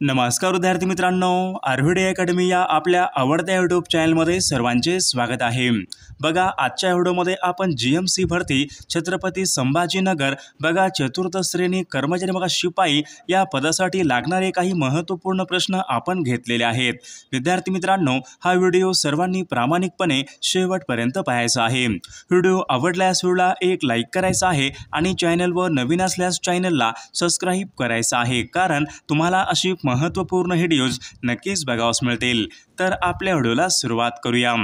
नमस्कार विद्यार्थी मित्रांनो, आर्व्हिडे अकॅडमी या आपल्या आवडत्या यूट्यूब चॅनलमध्ये सर्वांचे स्वागत आहे। बघा, आजच्या व्हिडिओमध्ये आपण जीएमसी भरती छत्रपती संभाजीनगर बघा चतुर्थ श्रेणी कर्मचारी बघा शिपाई या पदासाठी लागणारे काही महत्त्वपूर्ण प्रश्न आपण घेतलेले आहेत। विद्यार्थी मित्रांनो, हा व्हिडिओ सर्वांनी प्रामाणिकपणे शेवटपर्यंत पाहायचा आहे। व्हिडिओ आवडल्यास व्हिडिओला एक लाईक करायचा आहे आणि चॅनलवर नवीन असल्यास चॅनलला सबस्क्राइब करायचं आहे, कारण तुम्हाला अशी महत्त्वपूर्ण व्हिडिओज नक्कीच बघावयास मिळतील। तर आपल्या व्हिडिओला सुरुवात करूया।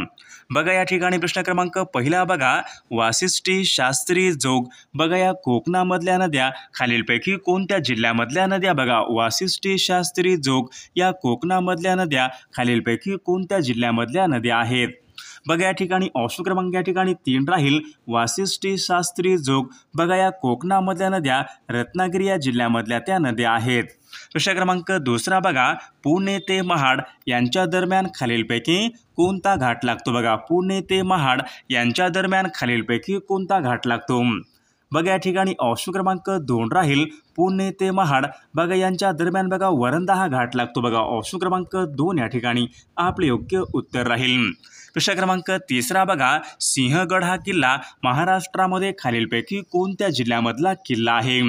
बघा, या ठिकाणी प्रश्न क्रमांक पहिला बघा, वाशिष्ठी, शास्त्री, जोग बघा या कोकणामधल्या नद्या खालीलपैकी कोणत्या जिल्ह्यामधल्या नद्या बघा, वाशिष्ठी, शास्त्री, जोग या कोकणामधल्या नद्या खालीलपैकी कोणत्या जिल्ह्यामधल्या नद्या आहेत। बघा, या ठिकाणी ऑप्शन क्रमांक या ठिकाणी 3 राहील, वाशिष्ठी, शास्त्री, जोग बघा या कोकणामधल्या नद्या रत्नागिरी या जिल्ह्यामधल्या त्या नद्या आहेत। प्रश्न क्रमांक दुसरा बघा, पुणे ते महाड यांच्या दरम्यान खालीलपैकी कोणता घाट लागतो बघा, पुणे ते महाड यांच्या दरम्यान खालीलपैकी कोणता घाट लागतो। बघा, या ठिकाणी ऑप्शन क्रमांक 2 राहील, पुणे ते महाड बघा यांच्या दरम्यान बघा वरंधा हा घाट लागतो बघा, ऑप्शन क्रमांक 2 या ठिकाणी आपले योग्य उत्तर राहील। प्रश्न क्रमांक तिसरा बघा, सिंहगड हा किल्ला महाराष्ट्रामध्ये खालीलपैकी कोणत्या जिल्ह्यामधला किल्ला आहे।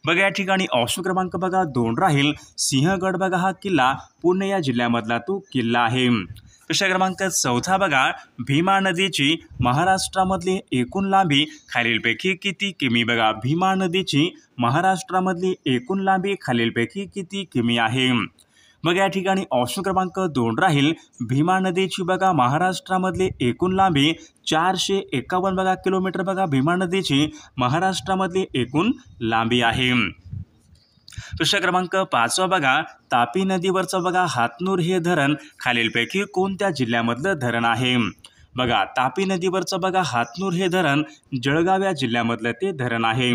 बघा, या ठिकाणी ऑप्शन क्रमांक बघा 2 राहील, सिंहगड बघा हा किल्ला पुणे या जिल्ह्यामधला तो किल्ला आहे। प्रश्न क्रमांक चौथा बघा, भीमा नदीची महाराष्ट्रामधली एकूण लांबी खालीलपैकी किती किमी बघा, भीमा नदीची महाराष्ट्रामधली एकूण लांबी खालीलपैकी किती किमी आहे। बघा, या ठिकाणी ऑप्शन क्रमांक 2 राहील, भीमा नदीची बघा महाराष्ट्रामधली एकूण लांबी 451 बघा किलोमीटर बघा भीमा नदीची महाराष्ट्रामधली एकूण लांबी आहे। प्रश्न क्रमांक 5 बघा, तापी नदीवरचं बघा हातनूर हे धरण खालीलपैकी कोणत्या जिल्ह्यामधलं धरण आहे। बघा, तापी नदीवरचं बघा हातनूर हे धरण जळगाव या जिल्ह्यामधलं ते धरण आहे।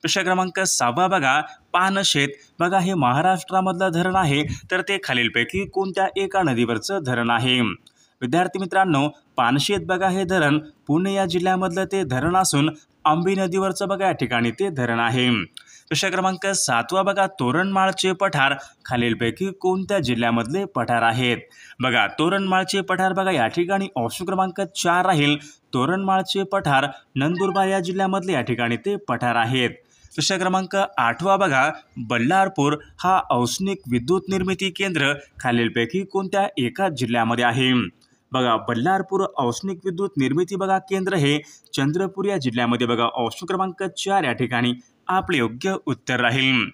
प्रश्न क्रमांक 6 बघा, पानशेत बघा हे महाराष्ट्रामधलं धरण आहे, तर ते खालीलपैकी कोणत्या एका नदीवरचं धरण आहे। विद्यार्थी मित्रांनो, पानशेत बघा हे धरण पुणे या जिल्ह्यामधलं ते धरण असून आंबी नदीवरचं बघा या ठिकाणी ते धरण आहे। प्रश्न क्रमांक 7 बघा, तोरणमाळचे पठार खालीलपैकी कोणत्या जिल्ह्यामधले पठार आहेत। बघा, तोरणमाळचे पठार बघा या ठिकाणी ऑप्शन क्रमांक 4 राहील, तोरणमाळचे पठार नंदुरबार या जिल्ह्यामधले या ठिकाणी ते पठार आहेत। प्रश्न क्रमांक 8 बघा, बल्लारपूर हा औष्णिक विद्युत निर्मिती केंद्र खालीलपैकी कोणत्या एका जिल्ह्यामध्ये आहे। बघा, बल्लारपूर औष्णिक विद्युत निर्मिती बघा केंद्र हे चंद्रपूर या जिल्ह्यामध्ये बघा, ऑप्शन क्रमांक 4 या ठिकाणी आपले योग्य उत्तर राहील।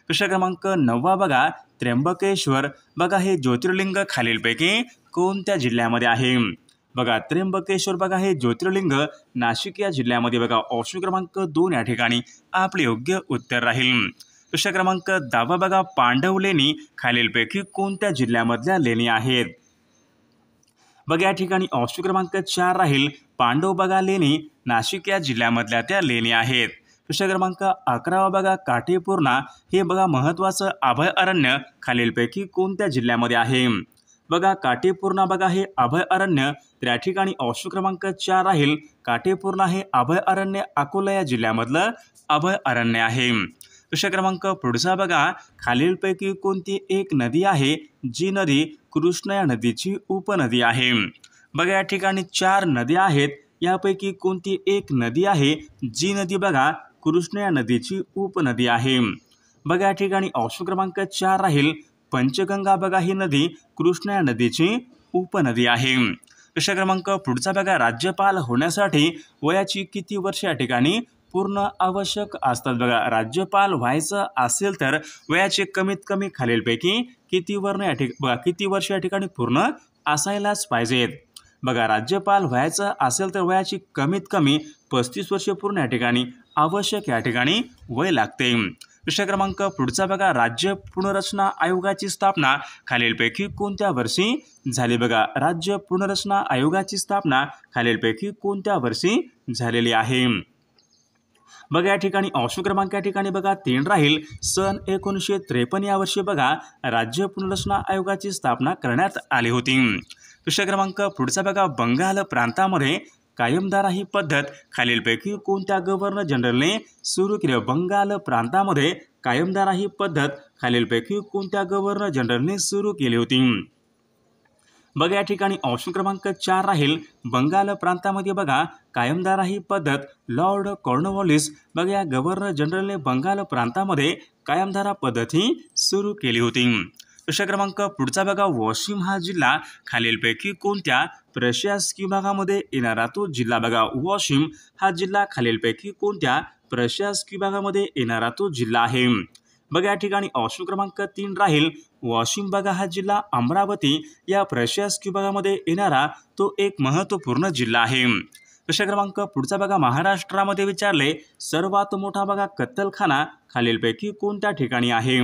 प्रश्न क्रमांक 9 बघा, त्र्यंबकेश्वर बघा हे ज्योतिर्लिंग खालीलपैकी कोणत्या जिल्ह्यामध्ये आहे। बघा, त्र्यंबकेश्वर बघा हे ज्योतिर्लिंग नाशिक या जिल्ह्यामध्ये बघा, ऑप्शन क्रमांक 2 या ठिकाणी आपले योग्य उत्तर राहील। प्रश्न क्रमांक 10 बघा, पांडव लेणी खालीलपैकी कोणत्या जिल्ह्यामधल्या लेणी आहेत। बघा, या ठिकाणी ऑप्शन क्रमांक 4 राहील, पांडव बघा लेणी नाशिक या जिल्ह्यामधल्या त्या लेणी आहेत। प्रश्न क्रमांक 11 बघा, काटेपूर्णा हे बघा महत्त्वाचं अभयारण्य खालीलपैकी कोणत्या जिल्ह्यामध्ये आहे। बघा, काटेपूर्णा बघा हे अभयारण्य त्या ठिकाणी ऑप्शन क्रमांक 4 राहील, काटेपूर्णा हे अभयारण्य अकोला या जिल्ह्यामधलं अभयारण्य आहे। प्रश्न क्रमांक पुढचा बघा, खालीलपैकी कोणती एक नदी आहे जी नदी कृष्णा या नदीची उपनदी आहे। बघा, या ठिकाणी 4 नद्या आहेत, यापैकी कोणती एक नदी आहे जी नदी बघा कृष्णा या नदीची उपनदी आहे। बघा, या ठिकाणी ऑप्शन क्रमांक 4 राहील, पंचगंगा बघा ही नदी कृष्णा या नदीची उपनदी आहे। प्रश्न क्रमांक पुढचा बघा, राज्यपाल होण्यासाठी वयाची किती वर्ष या ठिकाणी पूर्ण आवश्यक असतात। बघा, राज्यपाल व्हायचं असेल तर वयाचे कमीत कमी खालीलपैकी किती वर्ष या ठिकाणी पूर्ण असायलाच पाहिजेत। बघा, राज्यपाल व्हायचं असेल तर वयाची कमीत कमी 35 वर्ष पूर्ण या ठिकाणी आवश्यक या ठिकाणी वय लागते। प्रश्न क्रमांक पुढचा बघा, राज्य पुनर्रचना आयोगाची स्थापना खालीलपैकी कोणत्या वर्षी झाली। बघा, राज्य पुनर्रचना आयोगाची स्थापना खालीलपैकी कोणत्या वर्षी झालेली आहे। बघा, या ठिकाणी ऑप्शन क्रमांक या ठिकाणी बघा 3 राहील, सन 1953 या वर्षी बघा राज्य पुनर्रचना आयोगाची स्थापना करण्यात आली होती। प्रश्न क्रमांक पुढचा बघा, बंगाल प्रांतामध्ये कायमधारा ही पद्धत खालीलपैकी कोणत्या गव्हर्नर जनरलने सुरू केली। बंगाल प्रांतामध्ये कायमधारा ही पद्धत खालीलपैकी कोणत्या गव्हर्नर जनरलने सुरू केली होती? बघा या ठिकाणी ऑप्शन क्रमांक 4 राहील बंगाल प्रांतामध्ये बघा कायमधारा ही पद्धत लॉर्ड कॉर्नवॉलिस बघा या गव्हर्नर जनरलने बंगाल प्रांतामध्ये कायमधारा पद्धत ही सुरू केली होती. प्रश्न क्रमांक पुढचा बघा वॉशिम हा जिल्हा खालीलपैकी कोणत्या प्रशासकीय विभागामध्ये येणारा तो जिल्हा? बघा वॉशिम हा जिल्हा खालीलपैकी कोणत्या प्रशासकीय विभागामध्ये येणारा तो जिल्हा आहे? बघा या ठिकाणी ऑप्शन क्रमांक 3 राहील वॉशिम बघा हा जिल्हा अमरावती या प्रशासकीय विभागामध्ये येणारा तो एक महत्त्वपूर्ण जिल्हा आहे. प्रश्न क्रमांक पुढचा बघा महाराष्ट्रामध्ये विचारले सर्वात मोठा बघा कत्तलखाना खालीलपैकी कोणत्या ठिकाणी आहे?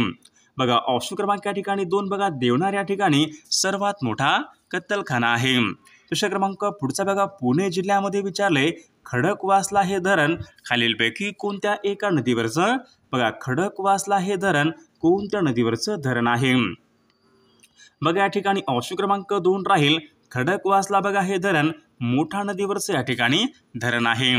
बघा ऑप्शन क्रमांक या ठिकाणी 2 बघा देवनार या ठिकाणी सर्वात मोठा कत्तलखाना आहे. प्रश्न क्रमांक पुढचा बघा पुणे जिल्ह्यामध्ये विचारले खडकवासला हे धरण खालीलपैकी कोणत्या एका नदीवरचं? बघा खडकवासला हे धरण कोणत्या नदीवरचं धरण आहे? बघा या ठिकाणी ऑप्शन क्रमांक 2 राहील खडकवासला बघा हे धरण मोठा नदीवरचं या ठिकाणी धरण आहे.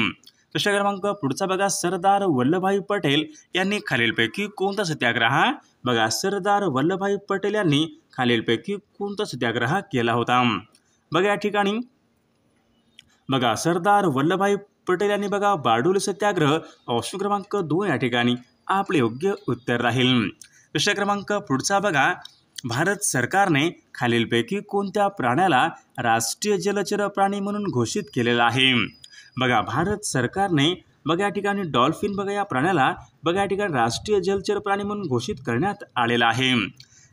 प्रश्न क्रमांक पुढचा बघा सरदार वल्लभभाई पटेल यांनी खालीलपैकी कोणता सत्याग्रह? बघा सरदार वल्लभभाई पटेल यांनी खालीलपैकी कोणता सत्याग्रह केला होता? बघा या ठिकाणी बघा सरदार वल्लभभाई पटेल यांनी बघा बारडोली सत्याग्रह ऑप्शन क्रमांक 2 या ठिकाणी आपले योग्य उत्तर राहील. प्रश्न क्रमांक पुढचा बघा भारत सरकारने खालीलपैकी कोणत्या प्राण्याला राष्ट्रीय जलचर प्राणी म्हणून घोषित केलेला आहे? बघा भारत सरकारने बघा या ठिकाणी डॉल्फिन बघा या प्राण्याला बघा या ठिकाणी राष्ट्रीय जलचर प्राणी म्हणून घोषित करण्यात आलेला आहे.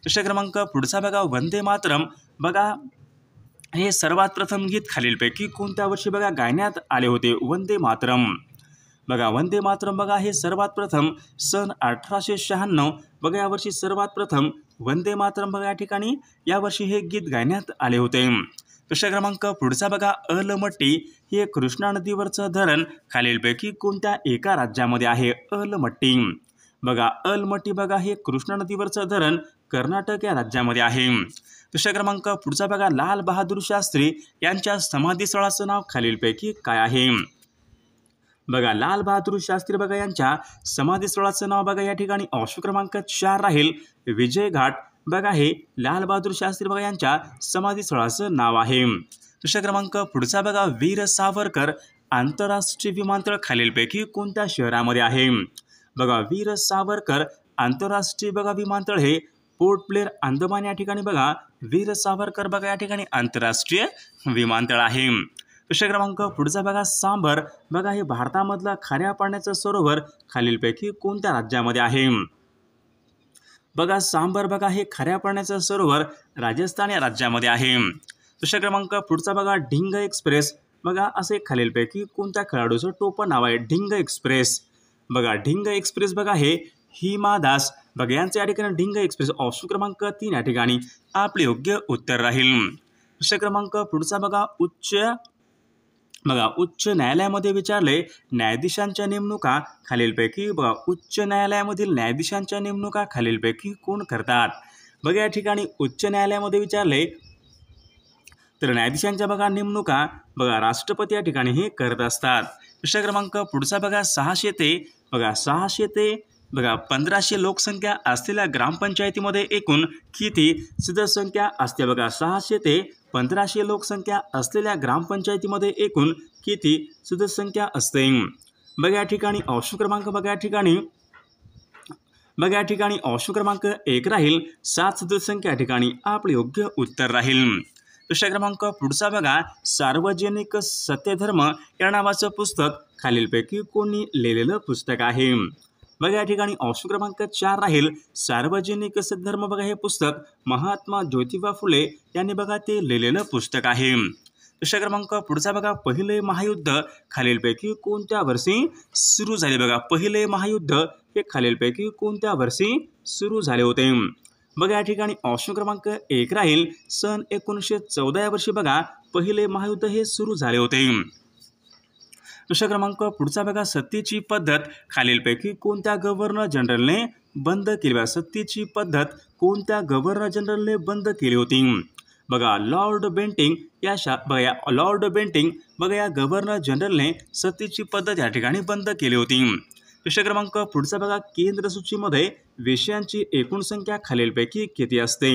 प्रश्न क्रमांक पुढचा बघा वंदे मातरम बघा हे सर्वात प्रथम गीत खालीलपैकी कोणत्या वर्षी बघा गायण्यात आले होते? वंदे मातरम बघा वंदे मातरम बघा हे सर्वात प्रथम सन 1896 बघा यावर्षी सर्वात प्रथम वंदे मातरम बघा या ठिकाणी यावर्षी हे गीत गायण्यात आले होते. प्रश्न क्रमांक पुढचा बघा अलमट्टी हे कृष्णा नदीवरचं धरण खालीलपैकी कोणत्या एका राज्यामध्ये आहे? अलमट्टी बघा अलमट्टी बघा हे कृष्णा नदीवरचं धरण कर्नाटक या राज्यामध्ये आहे. प्रश्न क्रमांक पुढचा बघा लाल बहादूर शास्त्री यांच्या समाधीस्थळाचं नाव खालीलपैकी काय आहे? बघा लाल बहादूर शास्त्री बघा यांच्या समाधीस्थळाचं नाव बघा या ठिकाणी ऑप्शन क्रमांक 4 राहील विजय घाट बघा हे लाल बहादूर शास्त्री बघा यांच्या समाधीस्थळाचं नाव आहे. प्रश्न क्रमांक पुढचा बघा वीर सावरकर आंतरराष्ट्रीय विमानतळ खालीलपैकी कोणत्या शहरामध्ये आहे? बघा वीर सावरकर आंतरराष्ट्रीय बघा विमानतळ हे पोर्ट ब्लेअर अंदमान या ठिकाणी बघा वीर सावरकर बघा या ठिकाणी आंतरराष्ट्रीय विमानतळ आहे. प्रश्न क्रमांक पुढचा बघा सांबर बघा हे भारतामधला खाऱ्या पाण्याचं सरोवर खालीलपैकी कोणत्या राज्यामध्ये आहे? बघा सांबर बघा हे खाऱ्या पाण्याचं सरोवर राजस्थान या राज्यामध्ये आहे. प्रश्न क्रमांक पुढचा बघा ढिंग एक्सप्रेस बघा असे खालीलपैकी कोणत्या खेळाडूचं टोपण नाव आहे? ढिंग एक्सप्रेस बघा ढिंग एक्सप्रेस बघा हे हिमा दास बघा यांचे या ठिकाणी ढिंग एक्सप्रेस ऑप्शन क्रमांक 3 या ठिकाणी आपले योग्य उत्तर राहील. प्रश्न क्रमांक पुढचा बघा उच्च न्यायालयामध्ये विचारले न्यायाधीशांच्या नेमणुका खालीलपैकी बघा उच्च न्यायालयामधील न्यायाधीशांच्या नेमणुका खालीलपैकी कोण करतात? बघा या ठिकाणी उच्च न्यायालयामध्ये विचारले तर न्यायाधीशांच्या बघा नेमणुका बघा राष्ट्रपती या ठिकाणी हे करत असतात. प्रश्न क्रमांक पुढचा बघा 600 ते बघा 1500 लोकसंख्या असलेल्या ग्रामपंचायतीमध्ये एकूण किती सदस्यसंख्या असते? बघा 600 ते 1500 लोकसंख्या असलेल्या ग्रामपंचायतीमध्ये एकूण किती सदस्यसंख्या असते? बघा या ठिकाणी ऑप्शन क्रमांक बघा या ठिकाणी ऑप्शन क्रमांक 1 राहील 7 सदस्यसंख्या या ठिकाणी आपले योग्य उत्तर राहील. प्रश्न क्रमांक पुढचा बघा सार्वजनिक सत्यधर्म या नावाचं पुस्तक खालीलपैकी कोणी लिहिलेलं पुस्तक आहे? बघा या ठिकाणी ऑप्शन क्रमांक 4 राहील सार्वजनिक सद्धर्म बघा हे पुस्तक महात्मा ज्योतिबा फुले यांनी बघा ते लिहिलेलं पुस्तक आहे. प्रश्न क्रमांक पुढचा बघा पहिले महायुद्ध खालीलपैकी कोणत्या वर्षी सुरू झाले? बघा पहिले महायुद्ध हे खालीलपैकी कोणत्या वर्षी सुरू झाले होते? बघा या ठिकाणी ऑप्शन क्रमांक 1 राहील सन 1914 या वर्षी बघा पहिले महायुद्ध हे सुरू झाले होते. प्रश्न क्रमांक पुढचा बघा सत्तेची पद्धत खालीलपैकी कोणत्या गव्हर्नर जनरलने बंद केली? बघा सत्तेची पद्धत कोणत्या गव्हर्नर जनरलने बंद केली होती? बघा लॉर्ड बेंटिंग बघा या गव्हर्नर जनरलने सत्तेची पद्धत या ठिकाणी बंद केली होती. प्रश्न क्रमांक पुढचा बघा, केंद्र सूचीमध्ये विषयांची एकूण संख्या खालीलपैकी किती असते?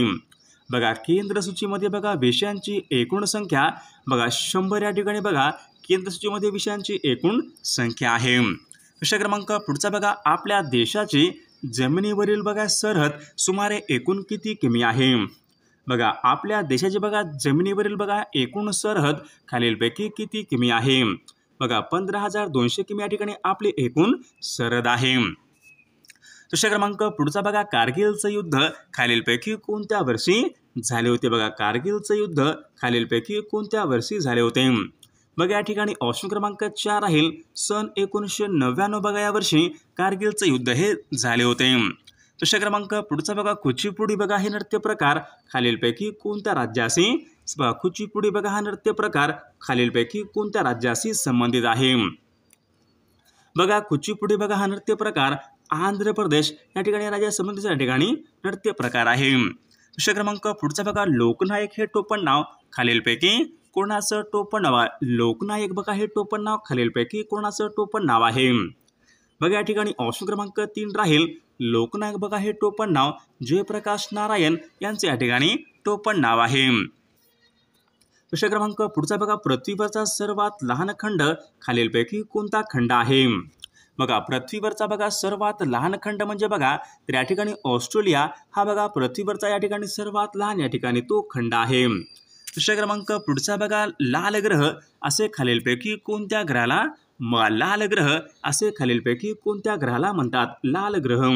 बघा केंद्र सूचीमध्ये बघा विषयांची एकूण संख्या बघा 100 या ठिकाणी बघा केंद्र सूचीमध्ये विषयांची एकूण संख्या आहे. प्रश्न क्रमांक पुढचा बघा, आपल्या देशाची जमिनीवरील बघा सरहद सुमारे एकूण किती किमी आहे? बघा आपल्या देशाची बघा जमिनीवरील बघा एकूण सरहद खालीलपैकी किती किमी आहे? बघा 15,200 किमी या ठिकाणी आपली एकूण सरहद आहे. प्रश्न क्रमांक पुढचा बघा, कारगिलचं युद्ध खालीलपैकी कोणत्या वर्षी झाले होते? बघा कारगिलचं युद्ध खालीलपैकी कोणत्या वर्षी झाले होते? बघा या ठिकाणी ऑप्शन क्रमांक 4 राहील सन 1999 बघा या वर्षी कारगिलचं युद्ध हे झाले होते. प्रश्न क्रमांक पुढचा बघा, कुचिपुडी बघा हे नृत्य प्रकार खालीलपैकी कोणत्या राज्याशी बघा कुचिपुडी बघा हा नृत्य प्रकार खालीलपैकी कोणत्या राज्याशी संबंधित आहे? बघा कुचिपुडी बघा हा नृत्य प्रकार आंध्र प्रदेश या ठिकाणी राज्यासंबंधीचा या ठिकाणी नृत्य प्रकार आहे. प्रश्न क्रमांक पुढचा बघा, लोकनायक हे टोपण नाव खालीलपैकी कोणाचं टोपण नाव आहे? लोकनायक बघा हे टोपण नाव खालीलपैकी कोणाचं टोपण नाव आहे? बघा या ठिकाणी ऑप्शन क्रमांक 3 राहील लोकनायक बघा हे टोपण नाव जयप्रकाश नारायण यांचे या ठिकाणी टोपण नाव आहे. प्रश्न क्रमांक पुढचा बघा, पृथ्वीवरचा सर्वात लहान खंड खालीलपैकी कोणता खंड आहे? बघा पृथ्वीवरचा बघा सर्वात लहान खंड म्हणजे बघा तर या ठिकाणी ऑस्ट्रेलिया हा बघा पृथ्वीवरचा या ठिकाणी सर्वात लहान या ठिकाणी तो खंड आहे. प्रश्न क्रमांक पुढचा बघा, लाल ग्रह असे खालीलपैकी कोणत्या ग्रहाला लाल ग्रह असे खालीलपैकी कोणत्या ग्रहाला म्हणतात? लाल ग्रह.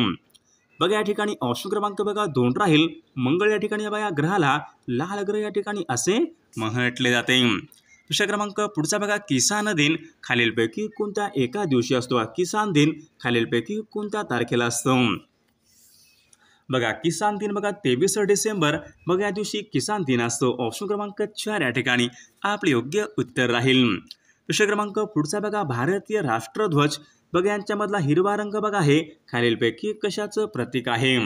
बघा या ठिकाणी ऑप्शन क्रमांक बघा 2 राहील मंगळ या ठिकाणी बघा ग्रहाला लाल ग्रह या ठिकाणी असे म्हटले जाते. प्रश्न क्रमांक पुढचा बघा, किसान दिन खालीलपैकी कोणत्या एका दिवशी असतो? किसान दिन खालीलपैकी कोणत्या तारखेला असतो? बघा किसान दिन बघा 23 डिसेंबर बघा या दिवशी किसान दिन असतो. ऑप्शन क्रमांक 4 या ठिकाणी आपले योग्य उत्तर राहील. प्रश्न क्रमांक पुढचा बघा, भारतीय राष्ट्रध्वज बघा यांच्यामधला हिरवा रंग बघा हे खालीलपैकी कशाचं प्रतीक आहे?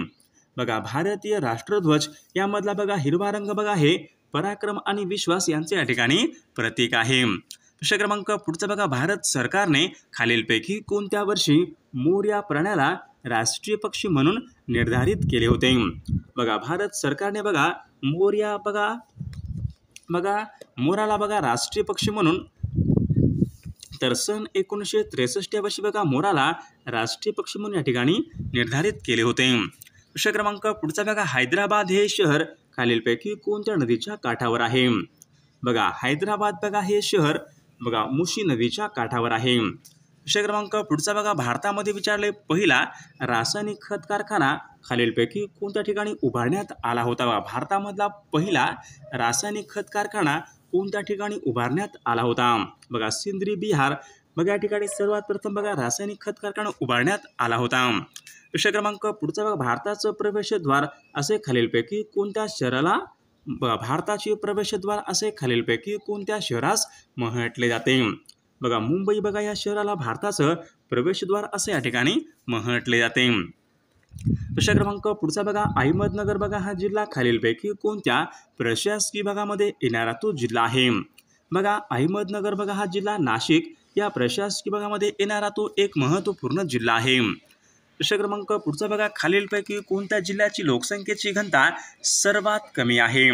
बघा भारतीय राष्ट्रध्वज यामधला बघा हिरवा रंग बघा हे पराक्रम आणि विश्वास यांचे या ठिकाणी प्रतीक आहे. प्रश्न क्रमांक पुढचा बघा, भारत सरकारने खालीलपैकी कोणत्या वर्षी मोर या प्राण्याला राष्ट्रीय पक्षी म्हणून निर्धारित केले होते? बघा भारत सरकारने बघा मोर या बघा मोराला बघा राष्ट्रीय पक्षी म्हणून तर सन 1963 या वर्षी बघा मोराला राष्ट्रीय पक्षी म्हणून या ठिकाणी निर्धारित केले होते. प्रश्न क्रमांक पुढचा बघा, हैदराबाद हे शहर खालीलपैकी कोणत्या नदीच्या काठावर आहे? बघा हैदराबाद बघा हे शहर बघा मुशी नदीच्या काठावर आहे. प्रश्न क्रमांक पुढचा बघा, भारतामध्ये विचारले पहिला रासायनिक खत कारखाना खालीलपैकी कोणत्या ठिकाणी उभारण्यात आला होता? भारतामधला पहिला रासायनिक खत कारखाना कोणत्या ठिकाणी उभारण्यात आला होता? बघा सिंद्री बिहार बघा या ठिकाणी सर्वात प्रथम बघा रासायनिक खत कारखाना उभारण्यात आला होता. प्रश्न क्रमांक पुढचा बघा, भारताचं प्रवेशद्वार असे खालीलपैकी कोणत्या शहराला भारताचे प्रवेशद्वार असे खालीलपैकी कोणत्या शहरास म्हटले जाते? बघा मुंबई बघा या शहराला भारताचं प्रवेशद्वार असे या ठिकाणी म्हटले जाते. प्रश्न क्रमांक पुढचा बघा, अहमदनगर बघा हा जिल्हा खालीलपैकी कोणत्या प्रशासकीय भागामध्ये येणारा तो जिल्हा आहे? बघा अहमदनगर बघा हा जिल्हा नाशिक या प्रशासकीय भागामध्ये येणारा तो एक महत्त्वपूर्ण जिल्हा आहे. प्रश्न क्रमांक पुढचा बघा, खालीलपैकी कोणत्या जिल्ह्याची लोकसंख्येची घनता सर्वात कमी आहे?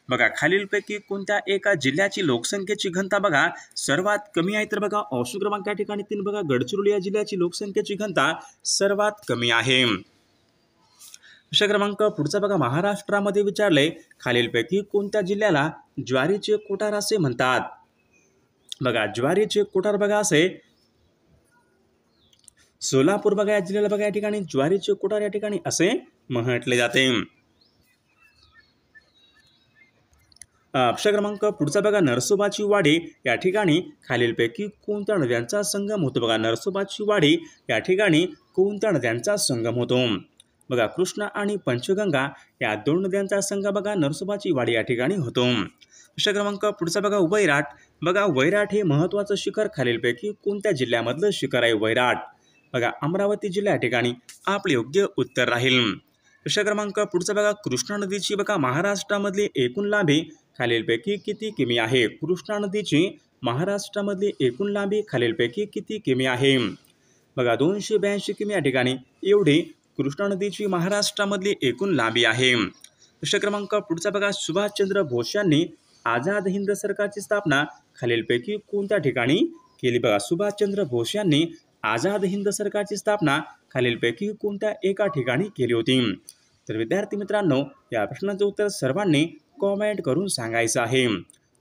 बघा खालीलपैकी कोणत्या एका जिल्ह्याची लोकसंख्येची घनता बघा सर्वात कमी आहे? तर बघा ऑप्शन क्रमांक या ठिकाणी 3 बघा गडचिरोली या जिल्ह्याची लोकसंख्येची घनता सर्वात कमी आहे. प्रश्न क्रमांक पुढचा बघा, महाराष्ट्रामध्ये विचारले खालीलपैकी कोणत्या जिल्ह्याला ज्वारीचे कोठार असे म्हणतात? बघा ज्वारीचे कोठार बघा असे सोलापूर बघा या जिल्ह्याला बघा या ठिकाणी ज्वारीचे कोठार या ठिकाणी असे म्हटले जाते. प्रश्न क्रमांक पुढचा बघा, नरसोबाची वाडी या ठिकाणी खालीलपैकी कोणत्या नद्यांचा संगम होतो? बघा नरसोबाची वाडी या ठिकाणी कोणत्या नद्यांचा संगम होतो? बघा कृष्णा आणि पंचगंगा या 2 नद्यांचा संगम बघा नरसोबाची वाडी या ठिकाणी होतो. प्रश्न क्रमांक पुढचा बघा, वैराट बघा वैराट हे महत्त्वाचं शिखर खालीलपैकी कोणत्या जिल्ह्यामधलं शिखर आहे? वैराट बघा अमरावती जिल्हा या ठिकाणी आपले योग्य उत्तर राहील. प्रश्न क्रमांक पुढचा बघा, कृष्णा नदीची बघा महाराष्ट्रामधली एकूण लांबी खालीलपैकी किती किमी आहे? कृष्णा नदीची महाराष्ट्रामधली एकूण लांबी खालीलपैकी किती किमी आहे? बघा 282 किमी या ठिकाणी एवढी कृष्णा नदीची महाराष्ट्रामधली एकूण लांबी आहे। प्रश्न क्रमांक पुढचा बघा, सुभाषचंद्र बोस यांनी आझाद हिंद सरकारची स्थापना खालीलपैकी कोणत्या ठिकाणी केली? बघा सुभाषचंद्र बोस यांनी आझाद हिंद सरकारची स्थापना खालीलपैकी कोणत्या एका ठिकाणी केली होती? तर विद्यार्थी मित्रांनो, या प्रश्नाचं उत्तर सर्वांनी कॉमेंट करून सांगायचं आहे।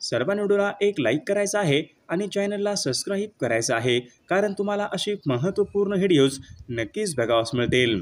सर्वांनी व्हिडिओला एक लाईक करायचा आहे आणि चॅनलला सबस्क्राईब करायचं आहे, कारण तुम्हाला अशी महत्त्वपूर्ण व्हिडिओज नक्कीच बघावयास मिळतील।